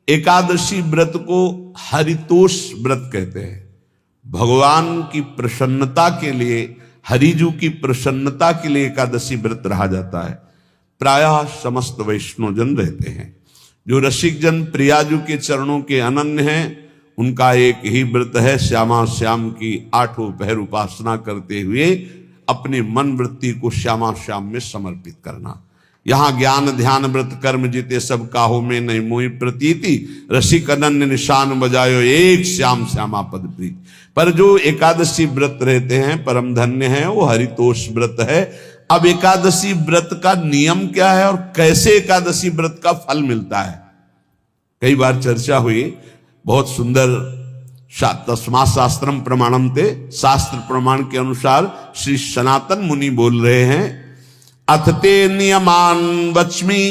एकादशी व्रत को हरितोष व्रत कहते हैं। भगवान की प्रसन्नता के लिए, हरिजू की प्रसन्नता के लिए एकादशी व्रत रहा जाता है। प्रायः समस्त वैष्णवजन रहते हैं। जो रसिक जन प्रियाजू के चरणों के अनन्य हैं, उनका एक ही व्रत है, श्यामा श्याम की 8 पहर उपासना करते हुए अपनी मन वृत्ति को श्यामा श्याम में समर्पित करना। यहाँ ज्ञान ध्यान व्रत कर्म जीते सब काहो में नहीं मोहि प्रतीति, रसिक अनन्य निशान बजायो एक श्याम श्यामा पद प्रीति। पर जो एकादशी व्रत रहते हैं परम धन्य है, वो हरितोष व्रत है। अब एकादशी व्रत का नियम क्या है और कैसे एकादशी व्रत का फल मिलता है, कई बार चर्चा हुई। बहुत सुंदर तस्मात् शास्त्रम प्रमाणम ते, शास्त्र प्रमाण के अनुसार श्री सनातन मुनि बोल रहे हैं, अथ ते नियमान वच्मि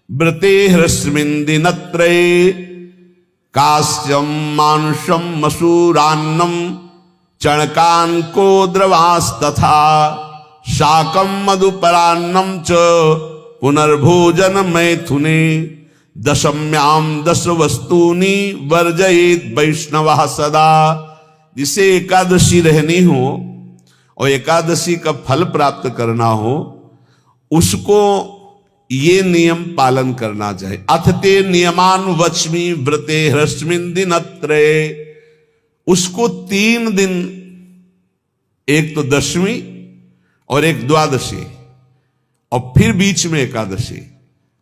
व्रते ह्रस्मिन् दिनत्रये, कास्यम मानुषम मसूरान्नम चणकान को द्रवास्तथा, शाकम मधुपरान्नम च पुनर्भोजन मैथुने, दशम्याम 10 वस्तूनि वर्जयेत वैष्णवः सदा। जिसे एकादशी रहनी हो और एकादशी का फल प्राप्त करना हो, उसको ये नियम पालन करना चाहिए। अथ ते नियमान वच्मि व्रते ह्रस्मिन् दिनत्रये, उसको 3 दिन, एक तो दशमी और एक द्वादशी और फिर बीच में एकादशी,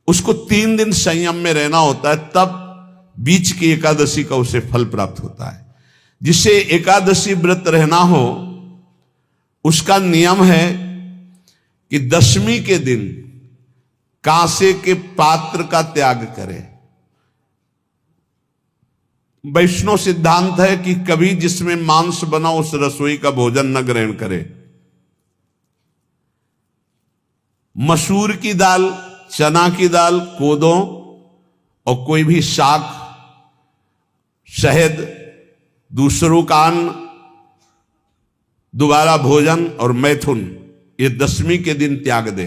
उसको 3 दिन संयम में रहना होता है, तब बीच की एकादशी का उसे फल प्राप्त होता है। जिसे एकादशी व्रत रहना हो उसका नियम है कि दशमी के दिन कांसे के पात्र का त्याग करे। वैष्णव सिद्धांत है कि कभी जिसमें मांस बना उस रसोई का भोजन न ग्रहण करे। मसूर की दाल, चना की दाल, कोदों और कोई भी शाक, शहद, दूसरों का अन्न, दोबारा भोजन और मैथुन, ये दशमी के दिन त्याग दे।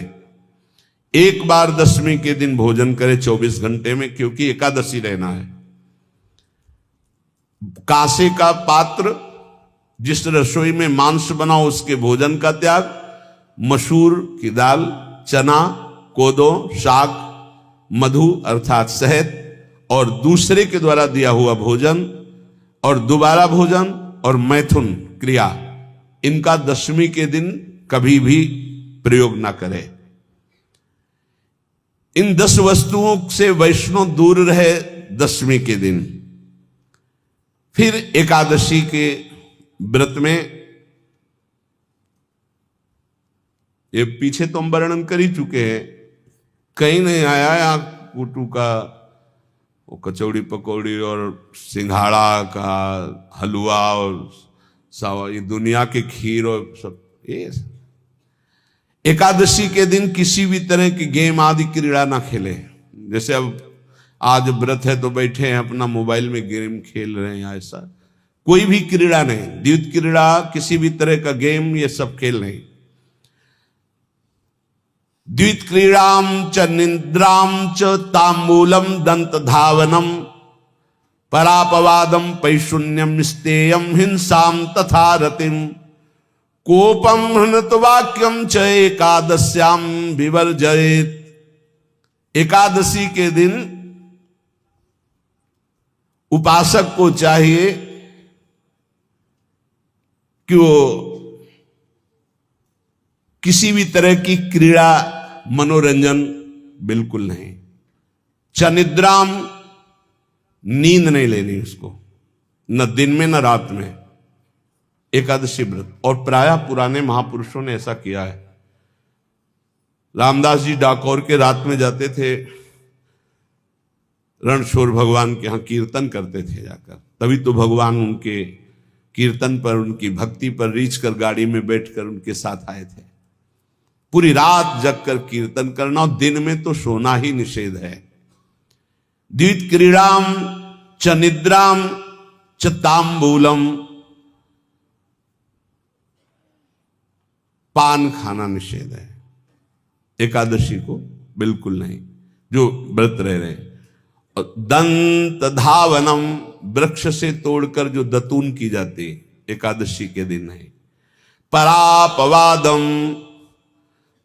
एक बार दशमी के दिन भोजन करे 24 घंटे में, क्योंकि एकादशी रहना है। कांसे का पात्र, जिस रसोई में मांस बना उसके भोजन का त्याग, मसूर की दाल, चना, कोदो, शाक, मधु अर्थात शहद और दूसरे के द्वारा दिया हुआ भोजन और दोबारा भोजन और मैथुन क्रिया, इनका दशमी के दिन कभी भी प्रयोग ना करें। इन 10 वस्तुओं से वैष्णव दूर रहे दशमी के दिन। फिर एकादशी के व्रत में, ये पीछे तो हम वर्णन कर ही चुके हैं, कहीं नहीं आया यहाँ कुटू का वो कचौड़ी पकौड़ी और सिंघाड़ा का हलवा और सावा, ये दुनिया के खीर और सब। ये एकादशी के दिन किसी भी तरह की गेम आदि क्रीड़ा ना खेले। जैसे अब आज व्रत है तो बैठे हैं अपना मोबाइल में गेम खेल रहे हैं, ऐसा कोई भी क्रीड़ा नहीं। द्वैत क्रीड़ा, किसी भी तरह का गेम, ये सब खेल नहीं। द्वैत क्रीड़ाम च निद्राम च तांबूलम दंत धावनम, परापवादम पैशून्यम स्तेयम हिंसाम तथा रतिम, कोपम हृत वाक्यम च एकादश्याम विवर्जयेत। एकादशी के दिन उपासक को चाहिए कि वो किसी भी तरह की क्रीड़ा, मनोरंजन बिल्कुल नहीं। चनिद्राम, नींद नहीं लेनी उसको, न दिन में न रात में, एकादशी व्रत। और प्रायः पुराने महापुरुषों ने ऐसा किया है। रामदास जी डाकोर के रात में जाते थे, रणछोड़ भगवान के यहाँ कीर्तन करते थे जाकर। तभी तो भगवान उनके कीर्तन पर, उनकी भक्ति पर रीझ कर गाड़ी में बैठकर उनके साथ आए थे। पूरी रात जगकर कीर्तन करना, और दिन में तो सोना ही निषेध है। द्वैत क्रीड़ाम च निद्राम च तांबूलम, पान खाना निषेध है एकादशी को, बिल्कुल नहीं, जो व्रत रह रहे हैं। और दंत धावनम, वृक्ष से तोड़कर जो दतून की जाती एकादशी के दिन है। परापवादम,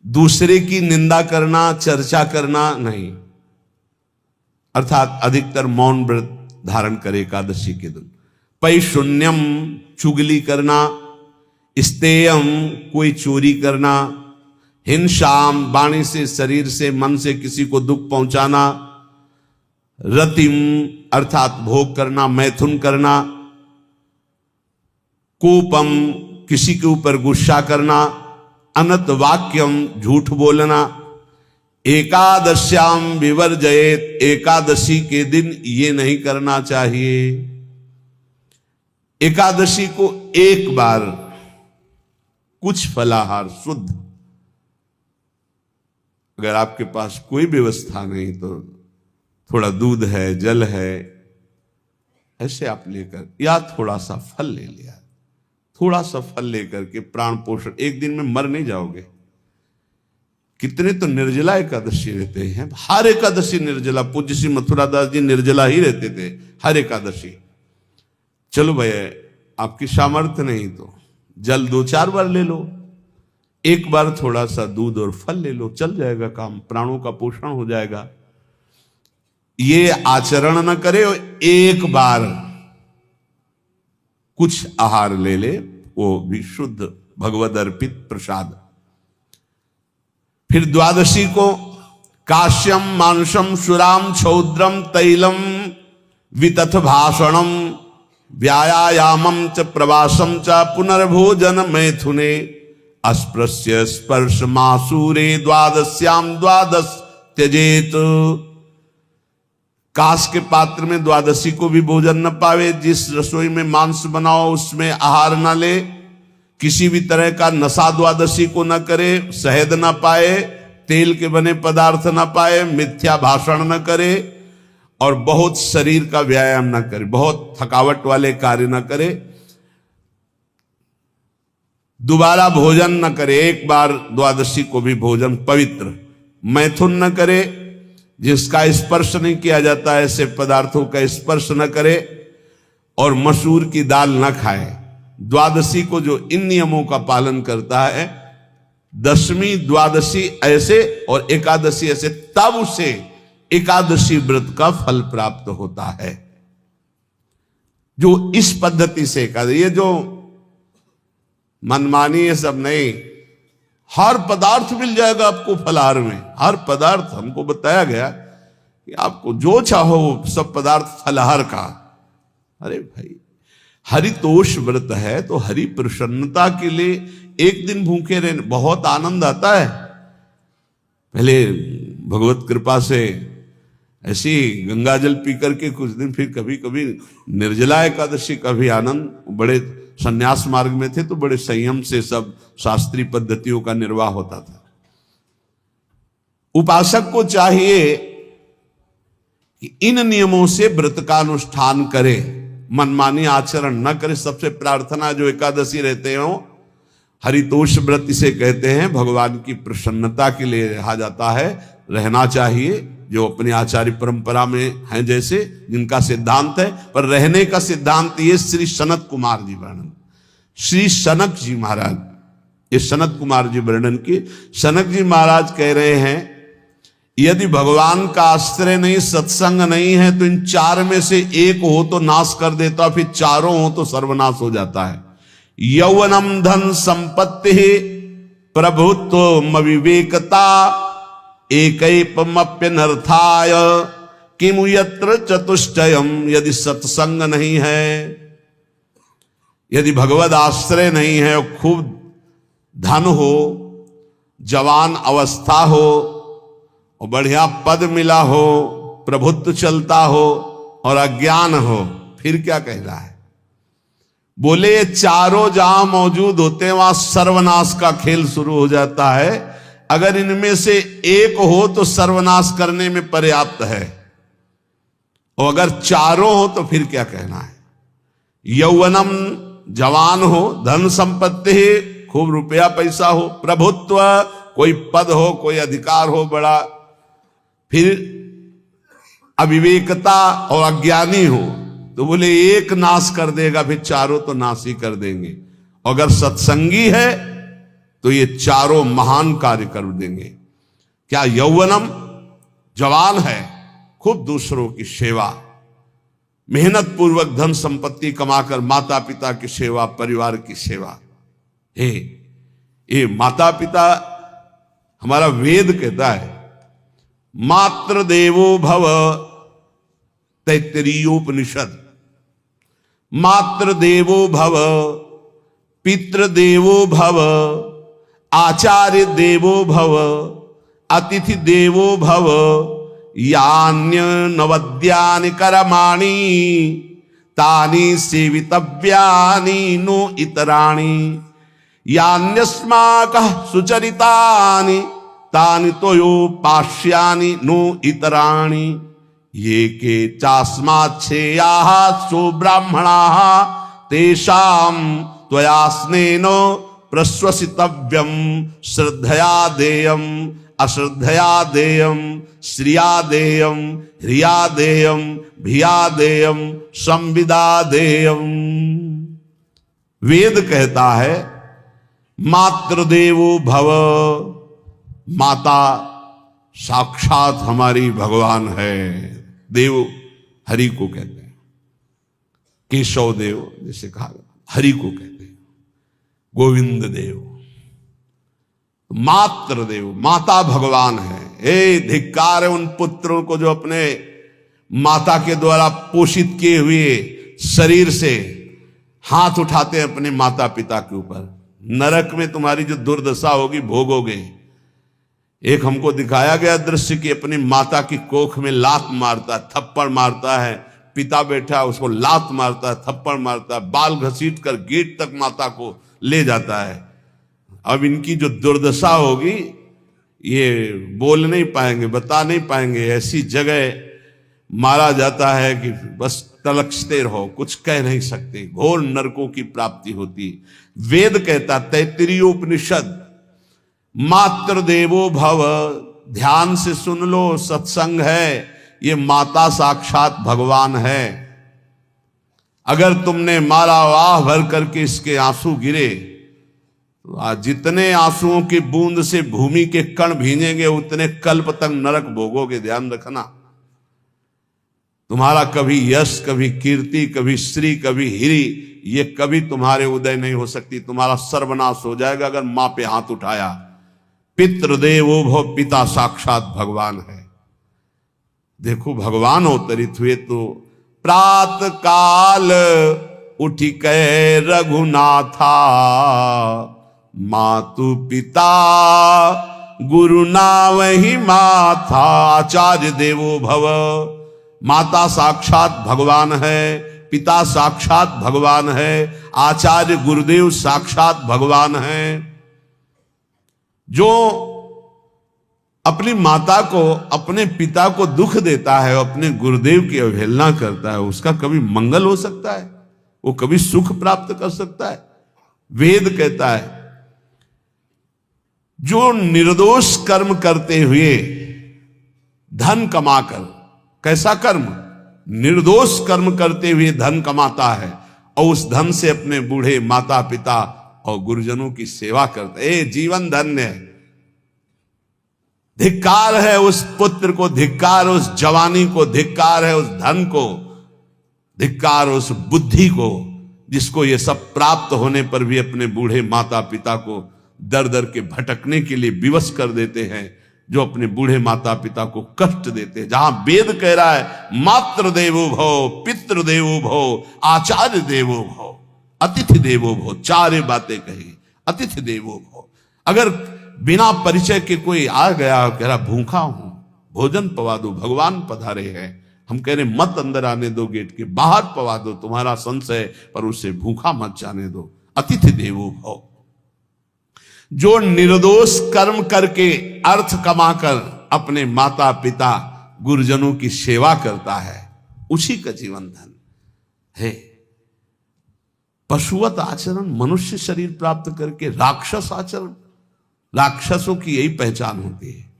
दूसरे की निंदा करना, चर्चा करना नहीं, अर्थात अधिकतर मौन व्रत धारण करे एकादशी के दिन। पैशून्यम, चुगली करना। स्तेयम, कोई चोरी करना। हिंसाम, वाणी से, शरीर से, मन से किसी को दुख पहुंचाना। रतिम, अर्थात भोग करना, मैथुन करना। कोपम, किसी के ऊपर गुस्सा करना। अनत वाक्यम, झूठ बोलना। एकादश्याम विवर्जयेत, एकादशी के दिन ये नहीं करना चाहिए। एकादशी को एक बार कुछ फलाहार शुद्ध, अगर आपके पास कोई व्यवस्था नहीं तो थोड़ा दूध है, जल है, ऐसे आप लेकर, या थोड़ा सा फल ले लिया, थोड़ा सा फल लेकर के प्राण पोषण, एक दिन में मर नहीं जाओगे। कितने तो निर्जला एकादशी रहते हैं, हर एकादशी निर्जला। पूज्य श्री मथुरादास जी निर्जला ही रहते थे हर एकादशी। चलो भैया, आपकी सामर्थ्य नहीं तो जल 2-4 बार ले लो, एक बार थोड़ा सा दूध और फल ले लो, चल जाएगा काम, प्राणों का पोषण हो जाएगा। ये आचरण न करे, एक बार कुछ आहार ले ले, वो भी शुद्ध भगवद अर्पित प्रसाद। फिर द्वादशी को काश्यम, मांसम, सुराम, छौद्रम, तैलम, वितथ भाषणम, व्यायामम च प्रवासम च पुनर्भोजन मैथुने, अस्पृश्य स्पर्श मासूरे, द्वादश्याम द्वादश त्यजेत। कांस के पात्र में द्वादशी को भी भोजन न पावे। जिस रसोई में मांस बनाओ उसमें आहार न ले। किसी भी तरह का नशा द्वादशी को न करे। शहद न पाए, तेल के बने पदार्थ न पाए, मिथ्या भाषण न करे और बहुत शरीर का व्यायाम न करे, बहुत थकावट वाले कार्य न करे। दोबारा भोजन न करे, एक बार द्वादशी को भी भोजन पवित्र। मैथुन न करे, जिसका स्पर्श नहीं किया जाता ऐसे पदार्थों का स्पर्श न करे, और मसूर की दाल न खाए। द्वादशी को जो इन नियमों का पालन करता है, दशमी द्वादशी ऐसे और एकादशी ऐसे, तब उसे एकादशी व्रत का फल प्राप्त होता है। जो इस पद्धति से एकादशी, ये जो मनमानी है सब नहीं, हर पदार्थ मिल जाएगा आपको फलाहार में। हर पदार्थ हमको बताया गया कि आपको जो चाहो वो सब पदार्थ फलाहार का। अरे भाई, हरितोष व्रत है तो हरि प्रसन्नता के लिए एक दिन भूखे रहने बहुत आनंद आता है। पहले भगवत कृपा से ऐसी गंगा जल पी करके कुछ दिन, फिर कभी कभी निर्जला एकादशी का भी आनंद। बड़े संन्यास मार्ग में थे तो बड़े संयम से सब शास्त्रीय पद्धतियों का निर्वाह होता था। उपासक को चाहिए कि इन नियमों से व्रत का अनुष्ठान करे, मनमानी आचरण न करे। सबसे प्रार्थना जो एकादशी रहते हो, हरितोष व्रत इसे कहते हैं, भगवान की प्रसन्नता के लिए रहा जाता है, रहना चाहिए। जो अपनी आचार्य परंपरा में हैं, जैसे जिनका सिद्धांत है, पर रहने का सिद्धांत ये श्री सनत कुमार जी वर्णन, श्री सनक जी महाराज, ये सनत कुमार जी वर्णन की। सनक जी महाराज कह रहे हैं, यदि भगवान का आश्रय नहीं, सत्संग नहीं है, तो इन 4 में से एक हो तो नाश कर देता, फिर चारों हो तो सर्वनाश हो जाता है। यौवनम धन संपत्ति, प्रभुत्व विवेकता, एकैपमप्यनर्थाय किमु यत्र चतुष्टयम। यदि सत्संग नहीं है, यदि भगवद आश्रय नहीं है, और खूब धन हो, जवान अवस्था हो, और बढ़िया पद मिला हो, प्रभुत्व चलता हो, और अज्ञान हो, फिर क्या कह रहा है? बोले ये चारों जहां मौजूद होते हैं वहां सर्वनाश का खेल शुरू हो जाता है। अगर इनमें से एक हो तो सर्वनाश करने में पर्याप्त है, और अगर चारों हो तो फिर क्या कहना है? यौवनम, जवान हो, धन संपत्ति, खूब रुपया पैसा हो, प्रभुत्व, कोई पद हो, कोई अधिकार हो बड़ा, फिर अविवेकता और अज्ञानी हो तो बोले एक नाश कर देगा, फिर चारों तो नाश ही कर देंगे। अगर सत्संगी है तो ये चारों महान कार्य कर देंगे। क्या यौवनम, जवान है, खूब दूसरों की सेवा, मेहनत पूर्वक धन संपत्ति कमाकर माता पिता की सेवा, परिवार की सेवा। हे ये माता पिता, हमारा वेद कहता है मातृ देवो भव, तैत्तरीयोपनिषद, मातृ देवो भव, पितृ देवो भव, आचार्य देवो भव, अतिथि देवो भव, यान्य नवद्यानि कर्माणि तानि सेवितव्यानि नो इतराणि, यान्यस्माकः सुचरितानि तानि तोयोपास्यानि नो इतराणि, ये के चास्माच्छेयाः सो ब्राह्मणाः तेषां त्वया स्नेन प्रश्वसितव्यं, श्रद्धया देयम् अश्रद्धया देयम्, श्रिया देयम् ह्रिया देयम् भिया देयम् संविदा देयम्। वेद कहता है मातृदेवो भव, माता साक्षात हमारी भगवान है। देव हरि को कहते हैं, केशव देव जैसे कहा हरि को कहते हैं, गोविंद देव। मातृ देव, माता भगवान है। ए धिक्कार है उन पुत्रों को जो अपने माता के द्वारा पोषित किए हुए शरीर से हाथ उठाते हैं अपने माता पिता के ऊपर। नरक में तुम्हारी जो दुर्दशा होगी भोगोगे। एक हमको दिखाया गया दृश्य कि अपनी माता की कोख में लात मारता है, थप्पड़ मारता है, पिता बैठा उसको लात मारता है, थप्पड़ मारता है, बाल घसीट कर गेट तक माता को ले जाता है। अब इनकी जो दुर्दशा होगी ये बोल नहीं पाएंगे, बता नहीं पाएंगे। ऐसी जगह मारा जाता है कि बस तलकते रहो, कुछ कह नहीं सकते। घोर नरकों की प्राप्ति होती। वेद कहता, तैत्तरीयोपनिषद, मातृ देवो भव। ध्यान से सुन लो, सत्संग है, ये माता साक्षात भगवान है। अगर तुमने मारा वाह भर करके इसके आंसू गिरे तो आज जितने आंसुओं की बूंद से भूमि के कण भींजेंगे उतने कल्प तक नरक भोगोगे। ध्यान रखना, तुम्हारा कभी यश, कभी कीर्ति, कभी श्री, कभी हिरी, ये कभी तुम्हारे उदय नहीं हो सकती। तुम्हारा सर्वनाश हो जाएगा अगर मां पे हाथ उठाया। पितृदेवो भव, पिता साक्षात भगवान है। देखो भगवान अवतरित हुए तो प्रात काल उठी कै रघुनाथा, मातु पिता गुरु नावहि माथा। आचार्य देवो भव, माता साक्षात भगवान है, पिता साक्षात भगवान है, आचार्य गुरुदेव साक्षात भगवान है। जो अपनी माता को, अपने पिता को दुख देता है, अपने गुरुदेव की अवहेलना करता है, उसका कभी मंगल हो सकता है? वो कभी सुख प्राप्त कर सकता है? वेद कहता है जो निर्दोष कर्म करते हुए धन कमाकर, कैसा कर्म? निर्दोष कर्म करते हुए धन कमाता है और उस धन से अपने बूढ़े माता पिता और गुरुजनों की सेवा करता है, जीवन धन्य है। धिक्कार है उस पुत्र को, धिक्कार उस जवानी को, धिक्कार है उस धन को, धिक्कार उस बुद्धि को जिसको ये सब प्राप्त होने पर भी अपने बूढ़े माता पिता को दर दर के भटकने के लिए विवश कर देते हैं, जो अपने बूढ़े माता पिता को कष्ट देते हैं। जहां वेद कह रहा है मातृ देवो भव, पितृ देवो भव, आचार्य देवो भव, अतिथि देवो भव, चार बातें कही। अतिथि देवो भव, अगर बिना परिचय के कोई आ गया, कह रहा भूखा हूं, भोजन पवा दो, भगवान पधारे हैं, हम कह रहे मत अंदर आने दो, गेट के बाहर पवा दो, तुम्हारा संशय, पर उसे भूखा मत जाने दो। अतिथि देवो भव। जो निर्दोष कर्म करके अर्थ कमाकर अपने माता पिता गुरुजनों की सेवा करता है, उसी का जीवन धन है। पशुवत आचरण, मनुष्य शरीर प्राप्त करके राक्षस आचरण, राक्षसों की यही पहचान होती है।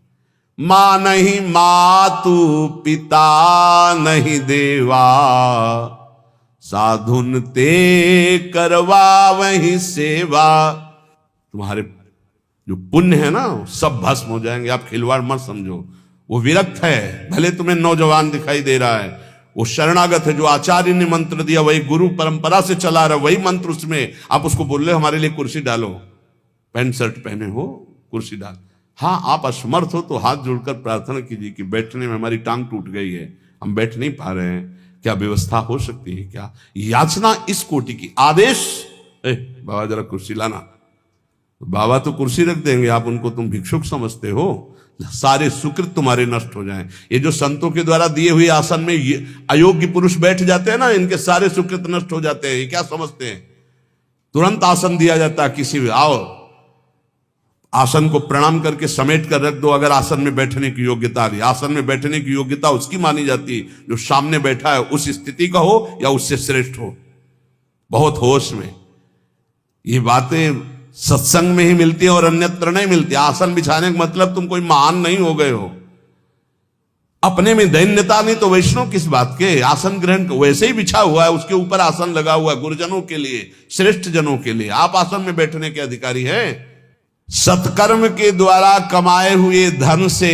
मां नहीं मातु पिता नहीं देवा, साधुन ते करवा वही सेवा। तुम्हारे जो पुण्य है ना सब भस्म हो जाएंगे, आप खिलवाड़ मत समझो। वो विरक्त है, भले तुम्हें नौजवान दिखाई दे रहा है, वो शरणागत है। जो आचार्य ने मंत्र दिया वही गुरु परंपरा से चला रहा, वही मंत्र उसमें। आप उसको बोल रहे हमारे लिए कुर्सी डालो, पैंट शर्ट पहने हो कुर्सी डाल। हाँ, आप असमर्थ हो तो हाथ जोड़कर प्रार्थना कीजिए कि बैठने में हमारी टांग टूट गई है, हम बैठ नहीं पा रहे हैं, क्या व्यवस्था हो सकती है क्या? याचना इस कोटि की। आदेश, बाबा जरा कुर्सी लाना, बाबा तो कुर्सी रख देंगे, आप उनको तुम भिक्षुक समझते हो। सारे सुकृत तुम्हारे नष्ट हो जाएं। ये जो संतों के द्वारा दिए हुए आसन में अयोग्य पुरुष बैठ जाते हैं ना, इनके सारे सुकृत नष्ट हो जाते हैं। ये क्या समझते हैं? तुरंत आसन दिया जाता है किसी भी, आओ आसन को प्रणाम करके समेट कर रख दो। अगर आसन में बैठने की योग्यता आ रही, आसन में बैठने की योग्यता उसकी मानी जाती है जो सामने बैठा है, उस स्थिति का हो या उससे श्रेष्ठ हो। बहुत होश में ये बातें सत्संग में ही मिलती है और अन्यत्र नहीं मिलती। आसन बिछाने का मतलब तुम कोई महान नहीं हो गए हो, अपने में दैन्यता नहीं तो वैष्णव किस बात के? आसन ग्रहण वैसे ही बिछा हुआ है, उसके ऊपर आसन लगा हुआ है गुरुजनों के लिए, श्रेष्ठ जनों के लिए। आप आसन में बैठने के अधिकारी हैं। सत्कर्म के द्वारा कमाए हुए धन से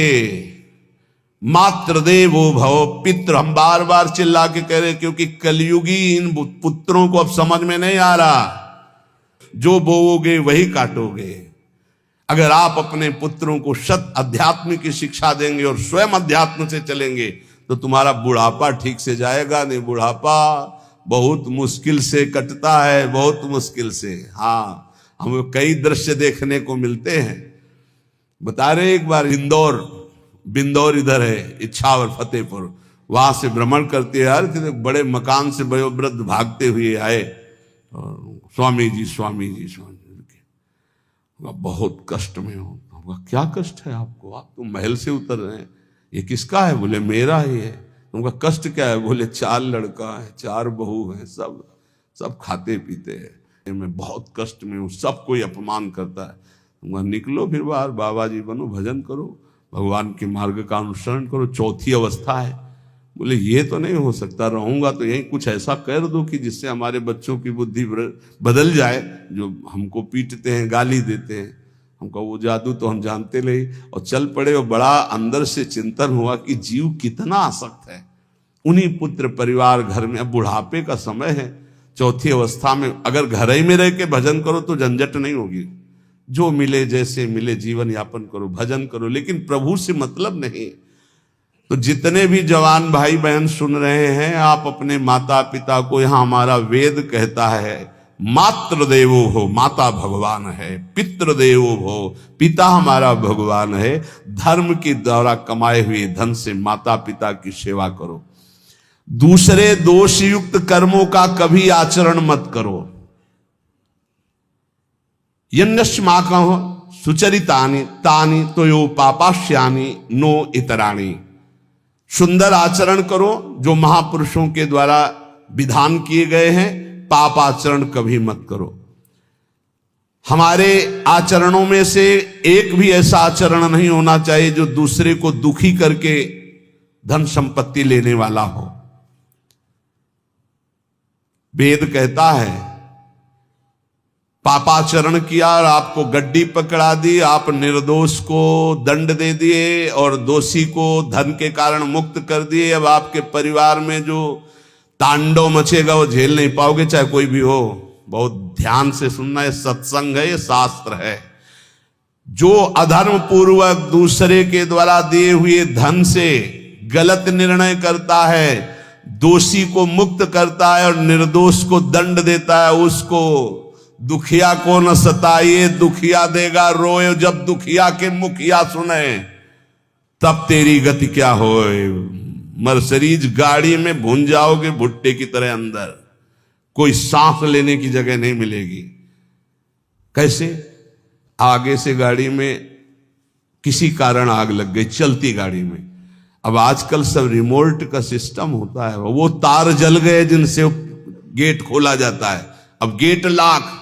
मात्र देवो भव पितृ, हम बार बार चिल्ला के कह रहे, क्योंकि कलयुगी इन पुत्रों को अब समझ में नहीं आ रहा। जो बोओगे वही काटोगे। अगर आप अपने पुत्रों को सत अध्यात्म की शिक्षा देंगे और स्वयं अध्यात्म से चलेंगे तो तुम्हारा बुढ़ापा ठीक से जाएगा नहीं। बुढ़ापा बहुत मुश्किल से कटता है, बहुत मुश्किल से। हाँ, हमें कई दृश्य देखने को मिलते हैं। बता रहे एक बार बिंदौर इधर है, इच्छावर फतेहपुर, वहां से भ्रमण करते यार, बड़े मकान से वयोवृद्ध भागते हुए आए, स्वामी जी स्वामी जी स्वामी जी, बहुत कष्ट में हो। क्या कष्ट है आपको? आप तो महल से उतर रहे हैं। ये किसका है? बोले मेरा ही है। तुमका कष्ट क्या है? बोले 4 लड़का है, 4 बहू है, सब खाते पीते हैं, मैं बहुत कष्ट में हूँ, सब कोई अपमान करता है। तुमका निकलो फिर बाहर, बाबा जी बनो, भजन करो, भगवान के मार्ग का अनुसरण करो। चौथी अवस्था है। बोले ये तो नहीं हो सकता, रहूंगा तो यही कुछ ऐसा कर दो कि जिससे हमारे बच्चों की बुद्धि बदल जाए, जो हमको पीटते हैं, गाली देते हैं। हमको वो जादू तो हम जानते नहीं, और चल पड़े। और बड़ा अंदर से चिंतन हुआ कि जीव कितना आसक्त है उन्हीं पुत्र परिवार घर में। अब बुढ़ापे का समय है, चौथी अवस्था में अगर घर ही में रह के भजन करो तो झंझट नहीं होगी। जो मिले जैसे मिले जीवन यापन करो, भजन करो, लेकिन प्रभु से मतलब नहीं। तो जितने भी जवान भाई बहन सुन रहे हैं, आप अपने माता पिता को, यहां हमारा वेद कहता है मात्र देवो हो, माता भगवान है, पितृ देवो हो, पिता हमारा भगवान है। धर्म के द्वारा कमाए हुए धन से माता पिता की सेवा करो। दूसरे दोष युक्त कर्मों का कभी आचरण मत करो। यन्नस्माकं सुचरितानि तानि तोयो पापाश्यानि नो इतराणि। सुंदर आचरण करो जो महापुरुषों के द्वारा विधान किए गए हैं, पाप आचरण कभी मत करो। हमारे आचरणों में से एक भी ऐसा आचरण नहीं होना चाहिए जो दूसरे को दुखी करके धन संपत्ति लेने वाला हो। वेद कहता है पापाचरण किया और आपको गड्डी पकड़ा दी, आप निर्दोष को दंड दे दिए और दोषी को धन के कारण मुक्त कर दिए। अब आपके परिवार में जो तांडव मचेगा वो झेल नहीं पाओगे, चाहे कोई भी हो। बहुत ध्यान से सुनना है, सत्संग है, ये शास्त्र है। जो अधर्म पूर्वक दूसरे के द्वारा दिए हुए धन से गलत निर्णय करता है, दोषी को मुक्त करता है और निर्दोष को दंड देता है, उसको दुखिया को न सताइए, दुखिया देगा रोए। जब दुखिया के मुखिया सुने तब तेरी गति क्या होए। मर्सरीज गाड़ी में भुन जाओगे भुट्टे की तरह अंदर, कोई सांस लेने की जगह नहीं मिलेगी। कैसे? आगे से गाड़ी में किसी कारण आग लग गई, चलती गाड़ी में। अब आजकल सब रिमोट का सिस्टम होता है, वो तार जल गए जिनसे गेट खोला जाता है। अब गेट लाख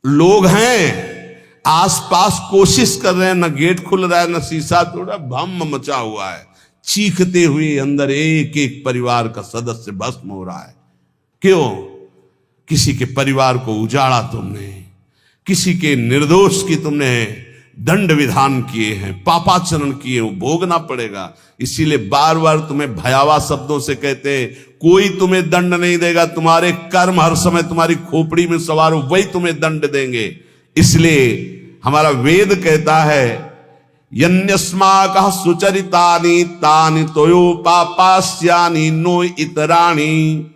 लोग हैं, आसपास कोशिश कर रहे हैं, न गेट खुल रहा है न शीशा तोड़ा, भम मचा हुआ है, चीखते हुए अंदर एक एक परिवार का सदस्य भस्म हो रहा है। क्यों? किसी के परिवार को उजाड़ा तुमने, किसी के निर्दोष की तुमने दंड विधान किए हैं, पापाचरण किए, वो भोगना पड़ेगा। इसीलिए बार बार तुम्हें भयावह शब्दों से कहते हैं, कोई तुम्हें दंड नहीं देगा, तुम्हारे कर्म हर समय तुम्हारी खोपड़ी में सवार हो, वही तुम्हें दंड देंगे। इसलिए हमारा वेद कहता है, यन्यस्माकः सुचरितानि तानि तोयो पापास्यानि नो इतराणि,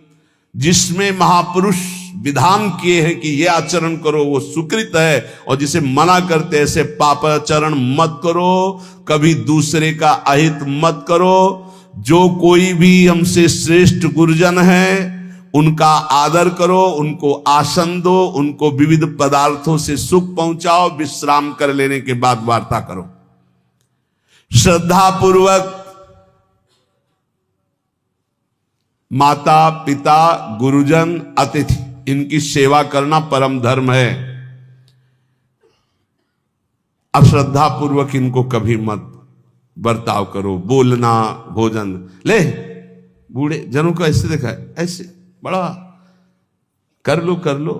जिसमें महापुरुष विधान किए हैं कि यह आचरण करो वो सुकृत है, और जिसे मना करते ऐसे पापाचरण मत करो, कभी दूसरे का अहित मत करो। जो कोई भी हमसे श्रेष्ठ गुरुजन है उनका आदर करो, उनको आसन दो, उनको विविध पदार्थों से सुख पहुंचाओ, विश्राम कर लेने के बाद वार्ता करो। श्रद्धा पूर्वक माता पिता गुरुजन अतिथि इनकी सेवा करना परम धर्म है। अश्रद्धा पूर्वक इनको कभी मत बर्ताव करो। बोलना, भोजन ले, बूढ़े जनों को ऐसे देखा है, ऐसे बड़ा कर लो,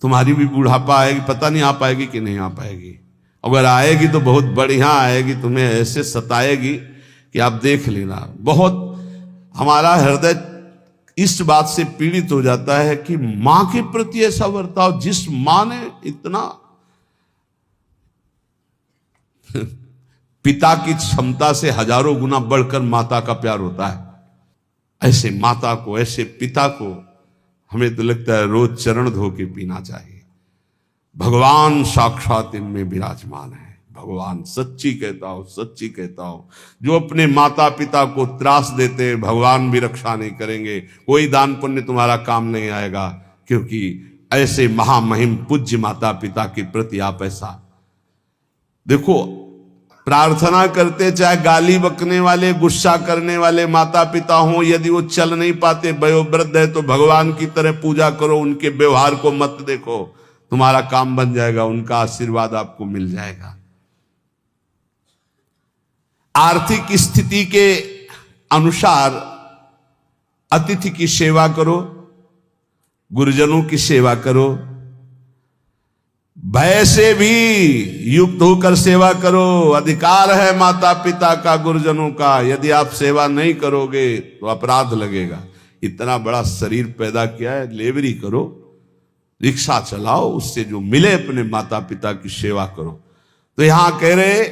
तुम्हारी भी बुढ़ापा आएगी, पता नहीं आ पाएगी कि नहीं आ पाएगी। अगर आएगी तो बहुत बढ़िया आएगी, तुम्हें ऐसे सताएगी कि आप देख लेना। बहुत हमारा हृदय इस बात से पीड़ित हो जाता है कि मां के प्रति ऐसा बर्ताव, जिस मां ने इतना पिता की क्षमता से हजारों गुना बढ़कर माता का प्यार होता है। ऐसे माता को, ऐसे पिता को हमें तो लगता है रोज चरण धो के पीना चाहिए। भगवान साक्षात इनमें विराजमान है। भगवान सच्ची कहता हूं, जो अपने माता पिता को त्रास देते हैं, भगवान भी रक्षा नहीं करेंगे, कोई दान पुण्य तुम्हारा काम नहीं आएगा। क्योंकि ऐसे महामहिम पूज्य माता पिता के प्रति आप ऐसा देखो, प्रार्थना करते, चाहे गाली बकने वाले, गुस्सा करने वाले माता पिता हों, यदि वो चल नहीं पाते, वयोवृद्ध है, तो भगवान की तरह पूजा करो, उनके व्यवहार को मत देखो, तुम्हारा काम बन जाएगा, उनका आशीर्वाद आपको मिल जाएगा। आर्थिक स्थिति के अनुसार अतिथि की सेवा करो, गुरुजनों की सेवा करो, भय से भी युक्त होकर सेवा करो। अधिकार है माता पिता का, गुरुजनों का, यदि आप सेवा नहीं करोगे तो अपराध लगेगा। इतना बड़ा शरीर पैदा किया है, लेबरी करो, रिक्शा चलाओ, उससे जो मिले अपने माता पिता की सेवा करो। तो यहां कह रहे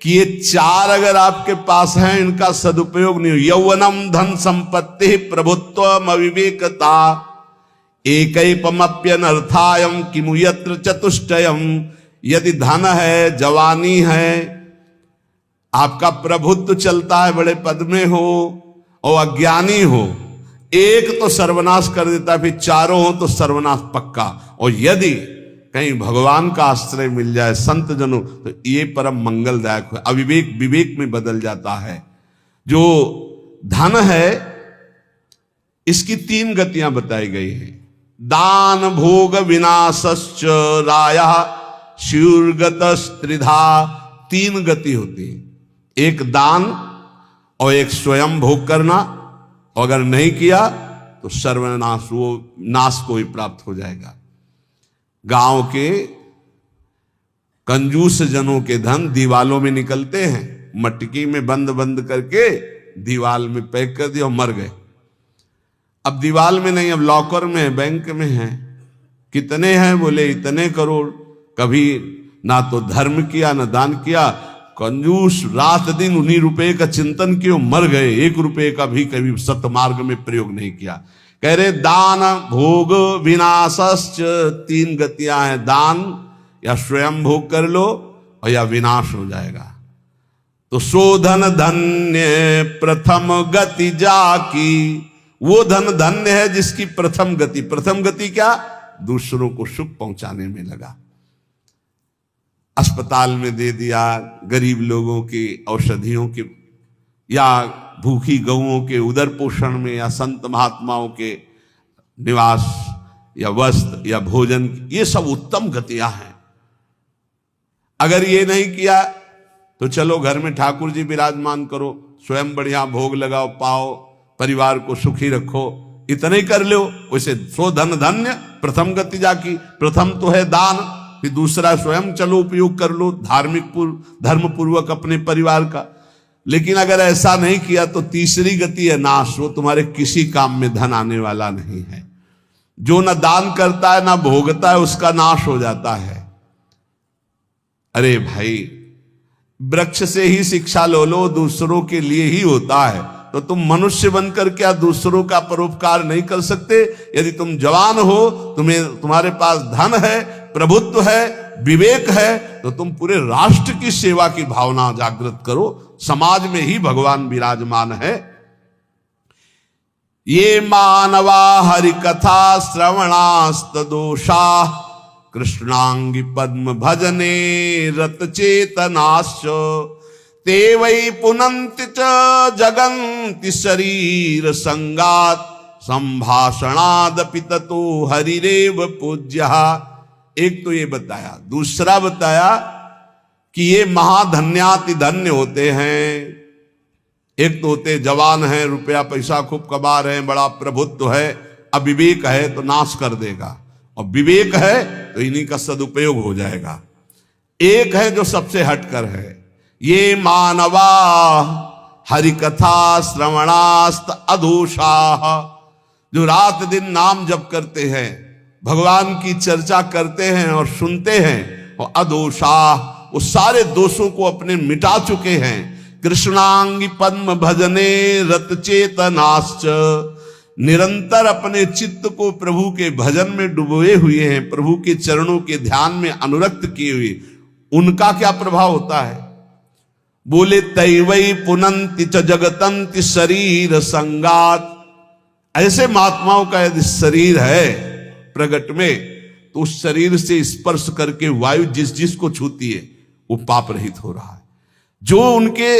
कि ये चार अगर आपके पास हैं, इनका सदुपयोग नहीं हो। यौवनम धन संपत्ति प्रभुत्वम अविवेकता एकैपमप्यनर्थायम किमु यत्र चतुष्टयम। यदि धन है, जवानी है, आपका प्रभुत्व चलता है, बड़े पद में हो और अज्ञानी हो, एक तो सर्वनाश कर देता है, फिर चारों हो तो सर्वनाश पक्का। और यदि कहीं भगवान का आश्रय मिल जाए, संत जनों, तो ये परम मंगलदायक है। अविवेक विवेक में बदल जाता है। जो धन है, इसकी तीन गतियां बताई गई हैं। दान भोग विनाशश्च रायः शूर्गतस्त्रिधा। तीन गति होती है, एक दान और एक स्वयं भोग करना, और अगर नहीं किया तो सर्वनाश, वो नाश को ही प्राप्त हो जाएगा। गांव के कंजूस जनों के धन दीवालों में निकलते हैं, मटकी में बंद बंद करके दीवाल में पैक कर दिया और मर गए। अब दीवाल में नहीं, अब लॉकर में है, बैंक में है। कितने हैं? बोले इतने करोड़। कभी ना तो धर्म किया ना दान किया, कंजूस रात दिन उन्हीं रुपए का चिंतन किए, मर गए। एक रुपए का भी कभी सतमार्ग में प्रयोग नहीं किया। कह रहे दान भोग विनाशश्च, तीन गतियां हैं। दान या स्वयं भोग कर लो और या विनाश हो जाएगा। तो शोधन धन्य प्रथम गति जाकी, वो धन धन्य है जिसकी प्रथम गति। प्रथम गति क्या? दूसरों को सुख पहुंचाने में लगा। अस्पताल में दे दिया, गरीब लोगों की औषधियों के, या भूखी गौओं के उदर पोषण में, या संत महात्माओं के निवास या वस्त्र या भोजन, ये सब उत्तम गतियां हैं। अगर ये नहीं किया तो चलो घर में ठाकुर जी विराजमान करो, स्वयं बढ़िया भोग लगाओ, पाओ, परिवार को सुखी रखो, इतना ही कर लो। वैसे सो धन धन्य प्रथम गति जाकी, प्रथम तो है दान, फिर दूसरा स्वयं चलो उपयोग कर लो धार्मिक धर्म पूर्वक अपने परिवार का। लेकिन अगर ऐसा नहीं किया तो तीसरी गति है नाश, वो तुम्हारे किसी काम में धन आने वाला नहीं है। जो न दान करता है ना भोगता है उसका नाश हो जाता है। अरे भाई, वृक्ष से ही शिक्षा लो, दूसरों के लिए ही होता है, तो तुम मनुष्य बनकर क्या दूसरों का परोपकार नहीं कर सकते? यदि तुम जवान हो, तुम्हारे पास धन है, प्रभुत्व है, विवेक है, तो तुम पूरे राष्ट्र की सेवा की भावना जागृत करो। समाज में ही भगवान विराजमान है। ये मानवा हरि कथा श्रवणास्त दोषा कृष्णांगी पद्म भजने रत चेतनाश्च ते वै पुनन्ति च जगन्ति शरीर संगात संभाषणादपि ततो हरिरेव पूज्यः। एक तो ये बताया, दूसरा बताया कि ये महाधन्याति धन्य होते हैं। एक तो होते जवान हैं, रुपया पैसा खूब कमा रहे हैं, बड़ा प्रभुत्व है, अविवेक है तो नाश कर देगा, और विवेक है तो इन्हीं का सदुपयोग हो जाएगा। एक है जो सबसे हटकर है, ये मानवा हरिकथा श्रवणास्त अधोषाः, जो रात दिन नाम जप करते हैं, भगवान की चर्चा करते हैं और सुनते हैं, और अधोषाः, वो सारे दोषों को अपने मिटा चुके हैं। कृष्णांगी पद्म भजने रत चेतनाश्च, निरंतर अपने चित्त को प्रभु के भजन में डुबोए हुए हैं, प्रभु के चरणों के ध्यान में अनुरक्त किए हुए, उनका क्या प्रभाव होता है? बोले तैवै पुनन्ति च जगतन्ति शरीर संगात। ऐसे महात्माओं का यदि शरीर है प्रगट में, तो उस शरीर से स्पर्श करके वायु जिस जिस को छूती है वो पाप रहित हो रहा है। जो उनके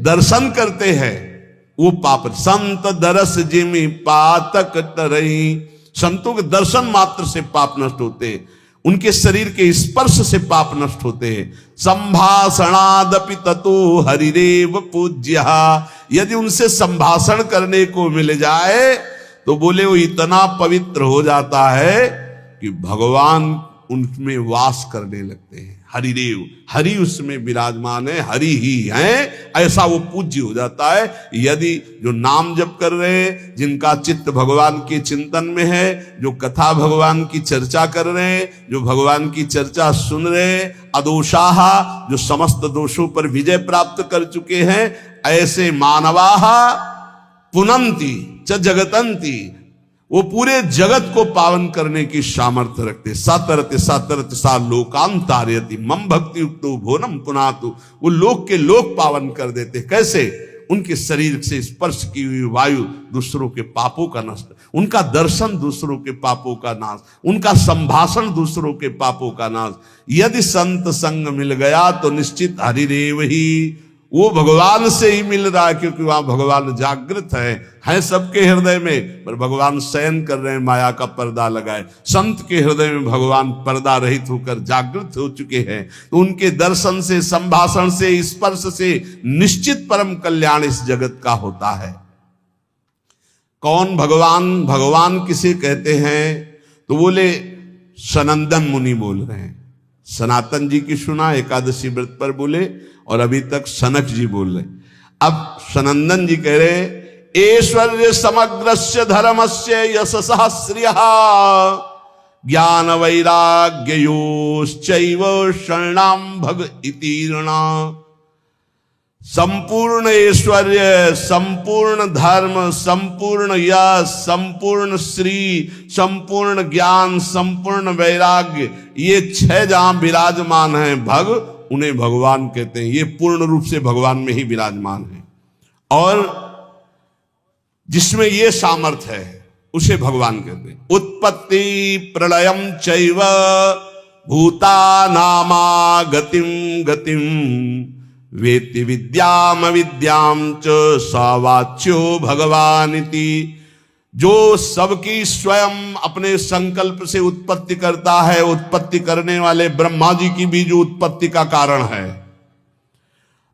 दर्शन करते हैं वो पाप। संत दरस जिमि पातक तरई, संतों के दर्शन मात्र से पाप नष्ट होते हैं, उनके शरीर के स्पर्श से पाप नष्ट होते हैं। संभाषणादपि ततो हरिरेव पूज्यः, यदि उनसे संभाषण करने को मिल जाए तो बोले वो इतना पवित्र हो जाता है कि भगवान उनमें वास करने लगते हैं। हरिदेव, हरि उसमें विराजमान है, हरि ही है, ऐसा वो पूज्य हो जाता है। यदि जो नाम जप कर रहे हैं, जिनका चित्त भगवान के चिंतन में है, जो कथा भगवान की चर्चा कर रहे हैं, जो भगवान की चर्चा सुन रहे हैं, अदोषाः, जो समस्त दोषों पर विजय प्राप्त कर चुके हैं, ऐसे मानवाः पुनन्ति च जगतन्ति, वो पूरे जगत को पावन करने की सामर्थ्य रखते। सतरते सतरते सा लोकान तारयति मम भक्ति युक्तो भोनम पुनातु, वो लोक के लोक पावन कर देते। कैसे? उनके शरीर से स्पर्श की हुई वायु दूसरों के पापों का नष्ट, उनका दर्शन दूसरों के पापों का नाश, उनका संभाषण दूसरों के पापों का नाश। यदि संत संग मिल गया तो निश्चित हरिदेव ही, वो भगवान से ही मिल रहा है, क्योंकि वहां भगवान जागृत है सबके हृदय में, पर भगवान शयन कर रहे हैं, माया का पर्दा लगाए। संत के हृदय में भगवान पर्दा रहित होकर जागृत हो चुके हैं, तो उनके दर्शन से, संभाषण से, स्पर्श से निश्चित परम कल्याण इस जगत का होता है। कौन भगवान? भगवान किसे कहते हैं? तो बोले सनंदन मुनि बोल रहे हैं। सनातन जी की सुना एकादशी व्रत पर बोले, और अभी तक सनक जी बोल रहे। अब सनंदन जी कह रहे ऐश्वर्य समग्रस्य धर्मस्य यशसः श्रियः ज्ञान वैराग्ययोश्चैव शरणां भग इति ऋणा। संपूर्ण ऐश्वर्य, संपूर्ण धर्म, संपूर्ण यश, संपूर्ण श्री, संपूर्ण ज्ञान, संपूर्ण वैराग्य, ये 6 जहां विराजमान हैं भग, उन्हें भगवान कहते हैं। ये पूर्ण रूप से भगवान में ही विराजमान है, और जिसमें ये सामर्थ्य है उसे भगवान कहते हैं। उत्पत्ति प्रलयम चैव भूतानामा गतिम गतिम वेत्ति विद्याम विद्याम च स वाच्यो भगवानिति। जो सबकी स्वयं अपने संकल्प से उत्पत्ति करता है, उत्पत्ति करने वाले ब्रह्मा जी की भी जो उत्पत्ति का कारण है,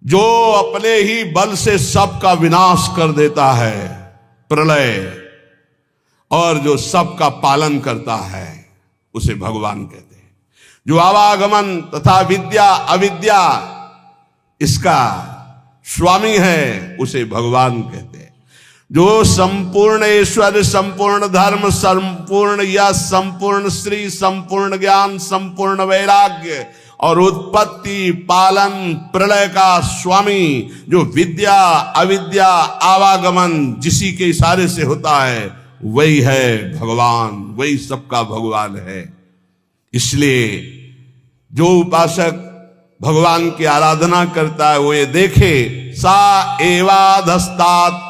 जो अपने ही बल से सबका विनाश कर देता है, प्रलय, और जो सबका पालन करता है, उसे भगवान कहते हैं। जो आवागमन तथा विद्या अविद्या इसका स्वामी है, उसे भगवान कहते हैं। जो संपूर्ण ईश्वर, संपूर्ण धर्म, संपूर्ण यश, संपूर्ण श्री, संपूर्ण ज्ञान, संपूर्ण वैराग्य और उत्पत्ति पालन प्रलय का स्वामी, जो विद्या अविद्या आवागमन जिसी के इशारे से होता है, वही है भगवान, वही सबका भगवान है। इसलिए जो उपासक भगवान की आराधना करता है, वो ये देखे, सा एवाधस्तात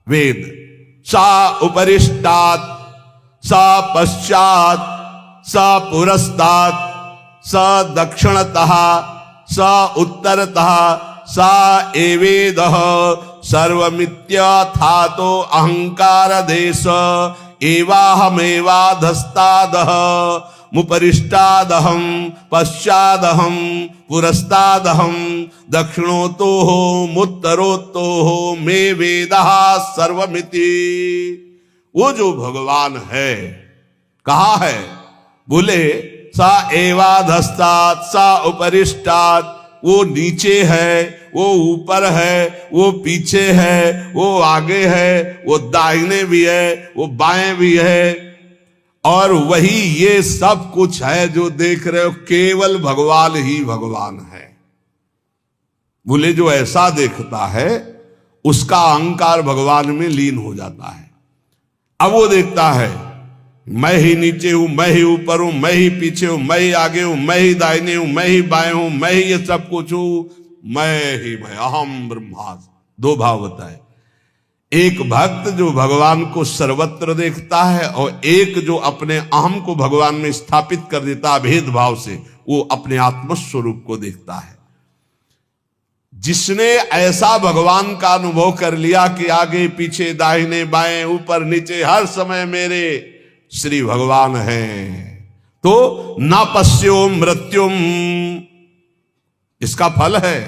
वेद, सा उपरिष्टात्, सा पश्चात्, सा पुरस्तात्, सा दक्षिणतः, सा उत्तरतः, सा एवेदः सर्वमित्यथातो अहंकार देश एवाहमेवाधस्तादः मुपरिष्टादहं पश्चादहं पुरस्तादहं दक्षिणोतोः मुत्तरोतोः मे वेदः सर्वमिति। वो जो भगवान है, कहा है? बोले सा एवाधस्तात्, सा उपरिष्टात्, वो नीचे है, वो ऊपर है, वो पीछे है, वो आगे है, वो दाहिने भी है, वो बाएं भी है, और वही ये सब कुछ है जो देख रहे हो, केवल भगवान ही भगवान है। बोले जो ऐसा देखता है, उसका अहंकार भगवान में लीन हो जाता है। अब वो देखता है, मैं ही नीचे हूं, मैं ही ऊपर हूं, मैं ही पीछे हूं, मैं ही आगे हूं, मैं ही दाहिने हूं, मैं ही बाएं हूं, मैं ही ये सब कुछ हूं, मैं अहम ब्रह्मास्मि। दो भाव बताए, एक भक्त जो भगवान को सर्वत्र देखता है, और एक जो अपने अहम को भगवान में स्थापित कर देता है भेदभाव से, वो अपने आत्मस्वरूप को देखता है। जिसने ऐसा भगवान का अनुभव कर लिया कि आगे पीछे दाहिने बाएं ऊपर नीचे हर समय मेरे श्री भगवान हैं, तो ना पश्यो मृत्युम, इसका फल है।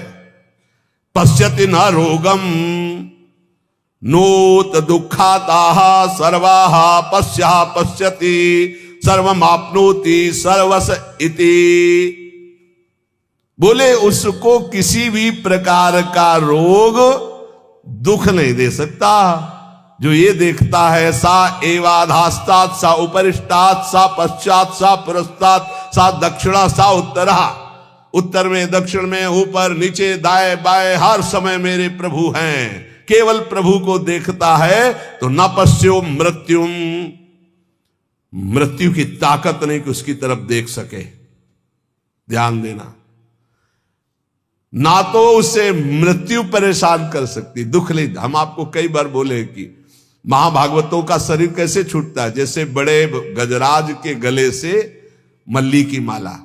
पश्यति न रोगम नोत दुखाताः सर्वाः पश्यः पश्यति सर्वमाप्नोति सर्वस इति। बोले उसको किसी भी प्रकार का रोग दुख नहीं दे सकता। जो ये देखता है, सा एवाधास्तात्, सा उपरिष्टात्, सा पश्चात्, सा पुरस्तात्, सा दक्षिणा, सा उत्तरा, उत्तर में दक्षिण में ऊपर नीचे दाएं बाएं हर समय मेरे प्रभु हैं, केवल प्रभु को देखता है, तो न पश्यो मृत्युम, मृत्यु की ताकत नहीं कि उसकी तरफ देख सके। ध्यान देना, ना तो उसे मृत्यु परेशान कर सकती, दुख नहीं। हम आपको कई बार बोले कि महाभागवतों का शरीर कैसे छूटता है, जैसे बड़े गजराज के गले से मल्ली की माला,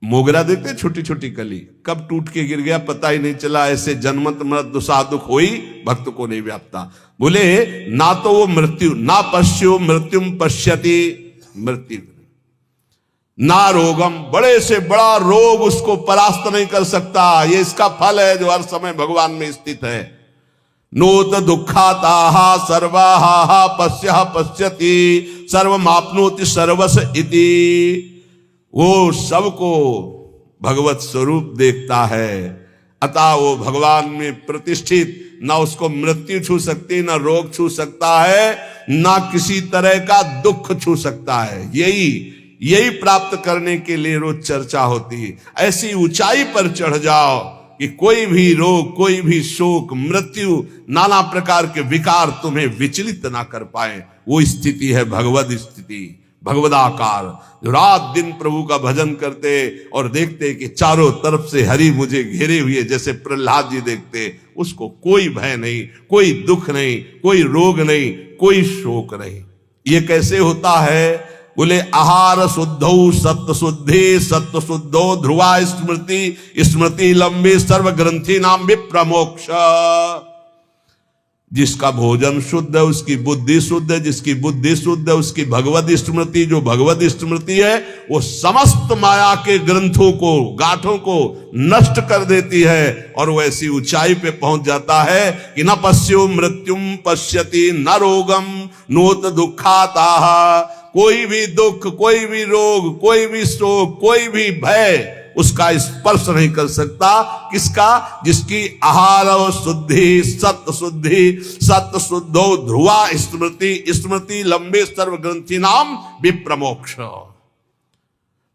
मोगरा देखते छोटी छोटी कली, कब टूट के गिर गया पता ही नहीं चला, ऐसे जन्मत मृत दुसा दुख होई भक्त को नहीं व्याप्ता। बोले ना तो वो मृत्यु, ना पश्यो मृत्युम पश्यति, मृत्यु ना रोगम, बड़े से बड़ा रोग उसको परास्त नहीं कर सकता। ये इसका फल है जो हर समय भगवान में स्थित है। नोत दुखाताः सर्वाः पश्यः पश्यति सर्वमाप्नोति सर्वस इति। वो सबको भगवत स्वरूप देखता है, अतः वो भगवान में प्रतिष्ठित, ना उसको मृत्यु छू सकती, ना रोग छू सकता है, ना किसी तरह का दुख छू सकता है। यही प्राप्त करने के लिए रोज चर्चा होती है। ऐसी ऊंचाई पर चढ़ जाओ कि कोई भी रोग, कोई भी शोक, मृत्यु, नाना प्रकार के विकार तुम्हें विचलित ना कर पाए। वो स्थिति है भगवद स्थिति, भगवदाकार। जो रात दिन प्रभु का भजन करते और देखते कि चारों तरफ से हरि मुझे घेरे हुए, जैसे प्रहलाद जी देखते, उसको कोई भय नहीं, कोई दुख नहीं, कोई रोग नहीं, कोई शोक नहीं। ये कैसे होता है? बोले आहार शुद्धौ सत्य शुद्धि, सत्य शुद्धो ध्रुवा स्मृति, स्मृति लंबी सर्व ग्रंथि नाम विप्रमोक्ष। जिसका भोजन शुद्ध है उसकी बुद्धि शुद्ध है, जिसकी बुद्धि शुद्ध है उसकी भगवत स्मृति, जो भगवत स्मृति है वो समस्त माया के ग्रंथों को, गांठों को नष्ट कर देती है और वो ऐसी ऊंचाई पे पहुंच जाता है कि न पश्यो मृत्युम पश्यति न रोगम नोत दुखाताह। कोई भी दुख, कोई भी रोग, कोई भी शोक, कोई भी भय उसका स्पर्श नहीं कर सकता। किसका? जिसकी आहार शुद्धि, सत्य शुद्धि, सत्य शुद्धो ध्रुवा स्मृति, स्मृति लंबे सर्व ग्रंथि नाम विप्रमोक्ष।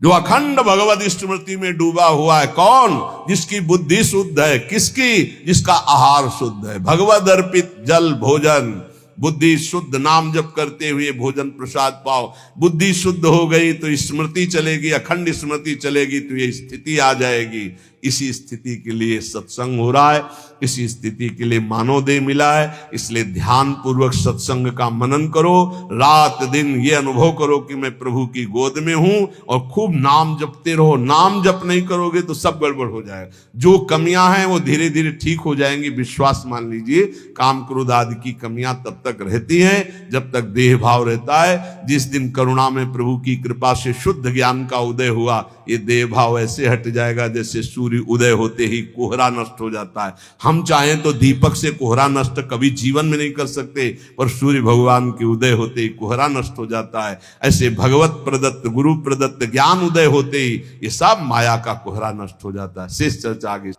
जो अखंड भगवत स्मृति में डूबा हुआ है, कौन? जिसकी बुद्धि शुद्ध है। किसकी? जिसका आहार शुद्ध है। भगवद अर्पित जल भोजन, बुद्धि शुद्ध, नाम जप करते हुए भोजन प्रसाद पाओ। बुद्धि शुद्ध हो गई तो स्मृति चलेगी, अखंड स्मृति चलेगी तो ये स्थिति आ जाएगी। इसी स्थिति के लिए सत्संग हो रहा है, इसी स्थिति के लिए मानवदेह मिला है। इसलिए ध्यान पूर्वक सत्संग का मनन करो, रात दिन ये अनुभव करो कि मैं प्रभु की गोद में हूं, और खूब नाम जपते रहो। नाम जप नहीं करोगे तो सब गड़बड़ हो जाएगा। जो कमियां हैं वो धीरे धीरे ठीक हो जाएंगी, विश्वास मान लीजिए। काम क्रोध आदि की कमियां तब तक रहती हैं जब तक देह भाव रहता है। जिस दिन करुणा में प्रभु की कृपा से शुद्ध ज्ञान का उदय हुआ, ये देह भाव ऐसे हट जाएगा जैसे सूर्य उदय होते ही कोहरा नष्ट हो जाता है। हम चाहें तो दीपक से कोहरा नष्ट कभी जीवन में नहीं कर सकते, पर सूर्य भगवान के उदय होते ही कोहरा नष्ट हो जाता है। ऐसे भगवत प्रदत्त, गुरु प्रदत्त ज्ञान उदय होते ही ये सब माया का कोहरा नष्ट हो जाता है। शेष चर्चा आगे।